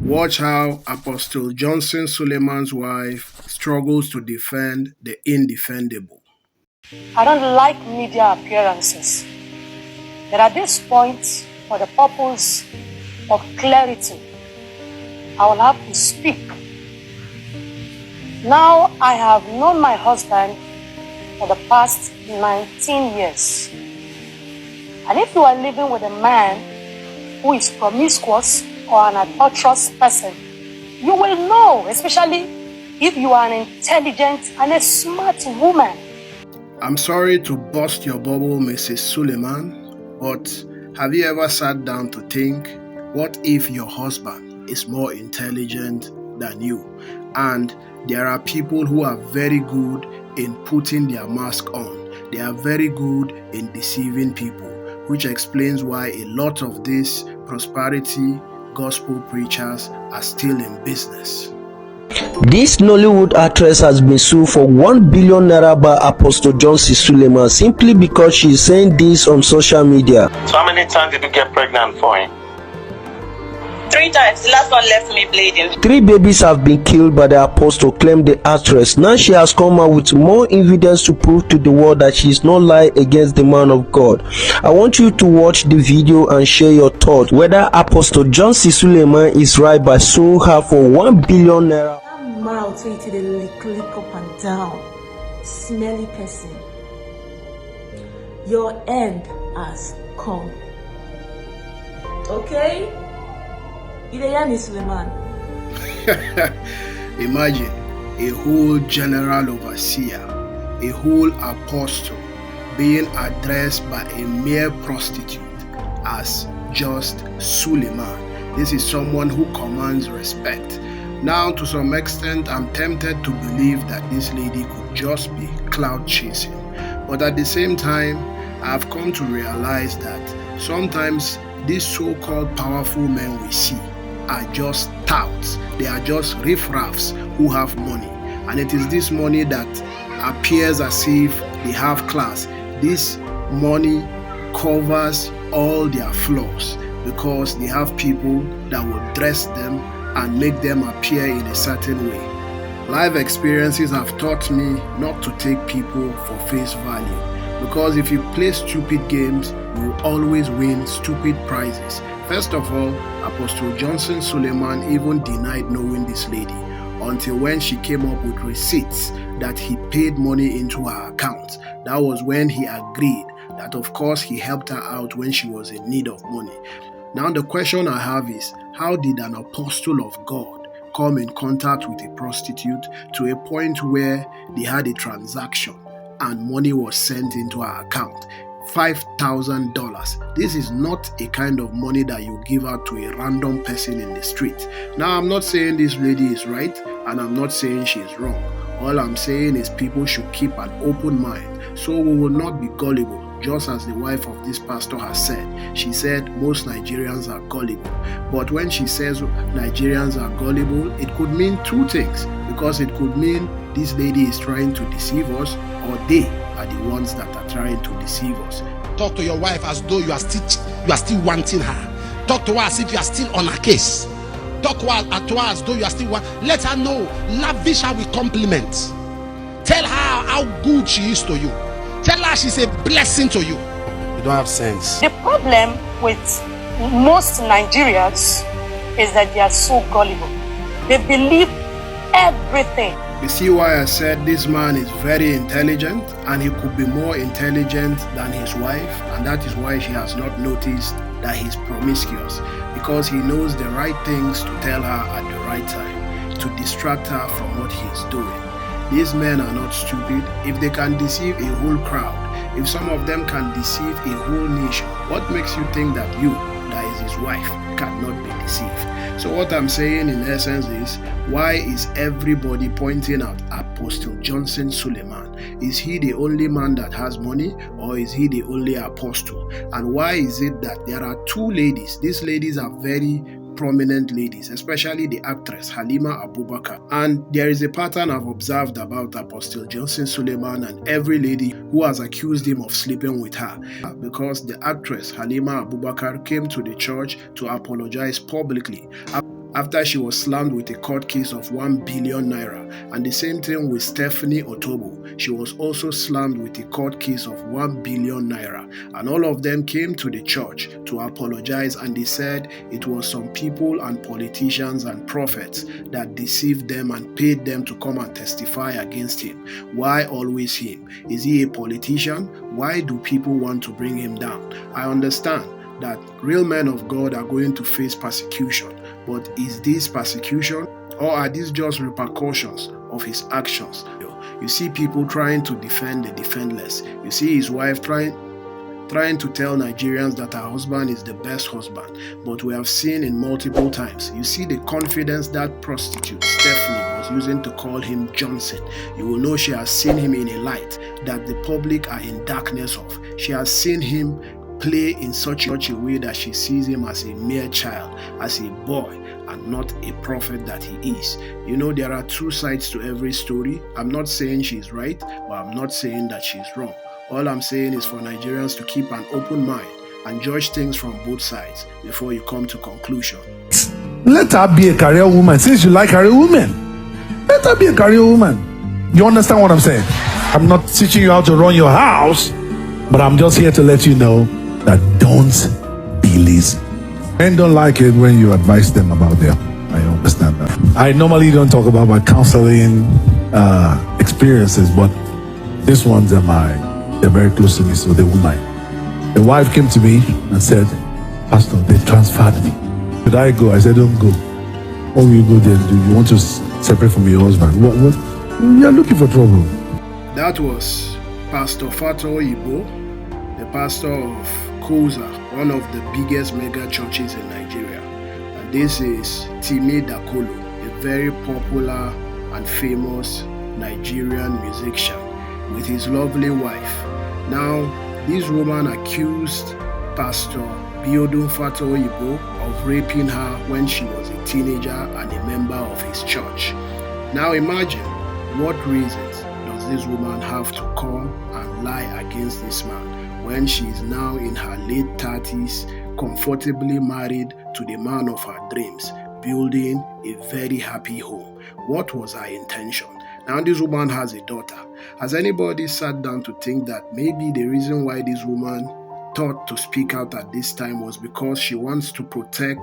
Watch how Apostle Johnson Suleiman's wife struggles to defend the indefendable. I don't like media appearances. But at this point, for the purpose of clarity, I will have to speak. Now I have known my husband for the past 19 years. And if you are living with a man who is promiscuous or an adulterous person, you will know, especially if you are an intelligent and a smart woman. I'm sorry to burst your bubble, Mrs. Suleiman, but have you ever sat down to think, what if your husband is more intelligent than you? And there are people who are very good in putting their mask on. They are very good in deceiving people, which explains why a lot of these prosperity gospel preachers are still in business. This Nollywood actress has been sued for 1 billion naira by Apostle Johnson Suleiman simply because she is saying this on social media. So how many times did you get pregnant for him? 3 times. The last one left me bleeding. 3 babies have been killed by the apostle, claimed the actress. Now she has come out with more evidence to prove to the world that she is not lying against the man of God. I want you to watch the video and share your thoughts whether Apostle Johnson Suleiman is right by suing her for 1 billion naira. That mouth so it lick up and down. Smelly person. Your end has come. Okay? Imagine a whole general overseer, a whole apostle being addressed by a mere prostitute as just Suleiman. This is someone who commands respect. Now, to some extent, I'm tempted to believe that this lady could just be cloud chasing. But at the same time, I've come to realize that sometimes these so-called powerful men we see are just touts. They are just riffraffs who have money. And it is this money that appears as if they have class. This money covers all their flaws because they have people that will dress them and make them appear in a certain way. Life experiences have taught me not to take people for face value, because if you play stupid games, you will always win stupid prizes. First of all, Apostle Johnson Suleiman even denied knowing this lady until when she came up with receipts that he paid money into her account. That was when he agreed that of course he helped her out when she was in need of money. Now the question I have is, how did an apostle of God come in contact with a prostitute to a point where they had a transaction and money was sent into her account? $5,000. This is not a kind of money that you give out to a random person in the street. Now, I'm not saying this lady is right and I'm not saying she is wrong. All I'm saying is people should keep an open mind so we will not be gullible, just as the wife of this pastor has said. She said most Nigerians are gullible. But when she says Nigerians are gullible, it could mean two things, because it could mean this lady is trying to deceive us, or they are the ones that are trying to deceive us. Talk to your wife as though you are still wanting her. Talk to her as if you are still on her case. Talk to her as though you are still let her know. Lavish her with compliments. Tell her how good she is to you. Tell her she's a blessing to you. You don't have sense. The problem with most Nigerians is that they are so gullible. They believe everything. You see why I said this man is very intelligent, and he could be more intelligent than his wife, and that is why she has not noticed that he's promiscuous, because he knows the right things to tell her at the right time to distract her from what he's doing. These men are not stupid. If they can deceive a whole crowd, if some of them can deceive a whole nation, what makes you think that you, that is his wife, cannot be deceived? So what I'm saying in essence is, why is everybody pointing out Apostle Johnson Suleiman? Is he the only man that has money, or is he the only apostle? And why is it that there are two ladies? These ladies are very prominent ladies, especially the actress Halima Abubakar. And there is a pattern I've observed about Apostle Johnson Suleiman and every lady who has accused him of sleeping with her, because the actress Halima Abubakar came to the church to apologize publicly after she was slammed with a court case of 1 billion naira. And the same thing with Stephanie Otobo. She was also slammed with a court case of 1 billion naira. And all of them came to the church to apologize, and they said it was some people and politicians and prophets that deceived them and paid them to come and testify against him. Why always him? Is he a politician? Why do people want to bring him down? I understand that real men of God are going to face persecution, but is this persecution, or are these just repercussions of his actions? You see people trying to defend the defenseless. You see his wife trying to tell Nigerians that her husband is the best husband, but we have seen in multiple times. You see the confidence that prostitute Stephanie was using to call him Johnson. You will know she has seen him in a light that the public are in darkness of. She has seen him play in such a way that she sees him as a mere child, as a boy, and not a prophet that he is. You know, there are two sides to every story. I'm not saying she's right, but I'm not saying that she's wrong. All I'm saying is for Nigerians to keep an open mind and judge things from both sides before you come to conclusion. Let her be a career woman. Since you like career women, let her be a career woman. You understand what I'm saying? I'm not teaching you how to run your house, but I'm just here to let you know that don't be lazy. Men don't like it when you advise them about them. I understand that. I normally don't talk about my counseling experiences, but these ones they're very close to me, so they won't mind. The wife came to me and said, Pastor, they transferred me. Should I go? I said, don't go. What will you go there to do? You want to separate from your husband? What? You're looking for trouble. That was Pastor Fato Ibo, the pastor of Koza, one of the biggest mega churches in Nigeria. And this is Timi Dakolo, a very popular and famous Nigerian musician, with his lovely wife. Now, this woman accused Pastor Biodun Fato Ibo of raping her when she was a teenager and a member of his church. Now imagine, what reasons does this woman have to come and lie against this man when she is now in her late 30s, comfortably married to the man of her dreams, building a very happy home? What was her intention? Now this woman has a daughter. Has anybody sat down to think that maybe the reason why this woman thought to speak out at this time was because she wants to protect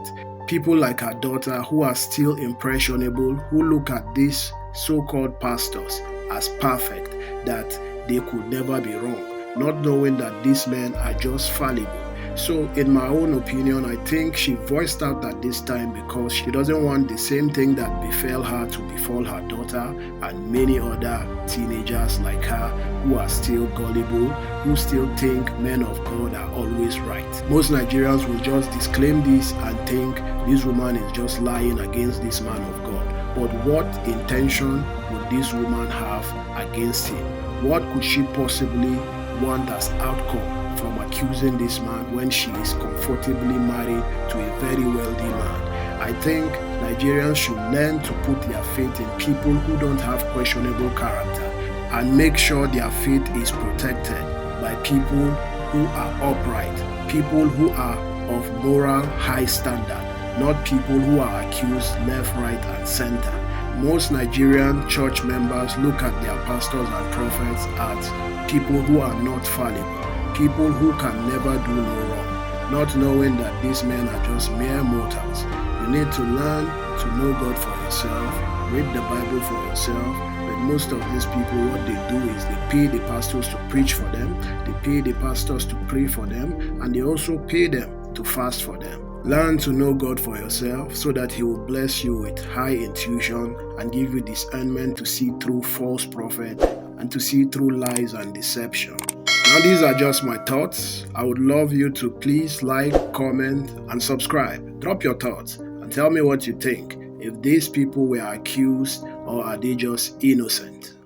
people like her daughter who are still impressionable, who look at these so-called pastors as perfect, that they could never be wrong, not knowing that these men are just fallible? So in my own opinion, I think she voiced out at this time because she doesn't want the same thing that befell her to befall her daughter and many other teenagers like her who are still gullible, who still think men of God are always right. Most Nigerians will just disclaim this and think this woman is just lying against this man of God. But what intention would this woman have against him? What could she possibly want as outcome from accusing this man when she is comfortably married to a very wealthy man? I think Nigerians should learn to put their faith in people who don't have questionable character and make sure their faith is protected by people who are upright, people who are of moral high standard, not people who are accused left, right, and center. Most Nigerian church members look at their pastors and prophets as people who are not fallible, people who can never do no wrong, not knowing that these men are just mere mortals. You need to learn to know God for yourself, read the Bible for yourself. But most of these people, what they do is they pay the pastors to preach for them, they pay the pastors to pray for them, and they also pay them to fast for them. Learn to know God for yourself so that He will bless you with high intuition and give you discernment to see through false prophet and to see through lies and deception. Now, these are just my thoughts. I would love you to please like, comment, and subscribe. Drop your thoughts and tell me what you think. If these people were accused or are they just innocent?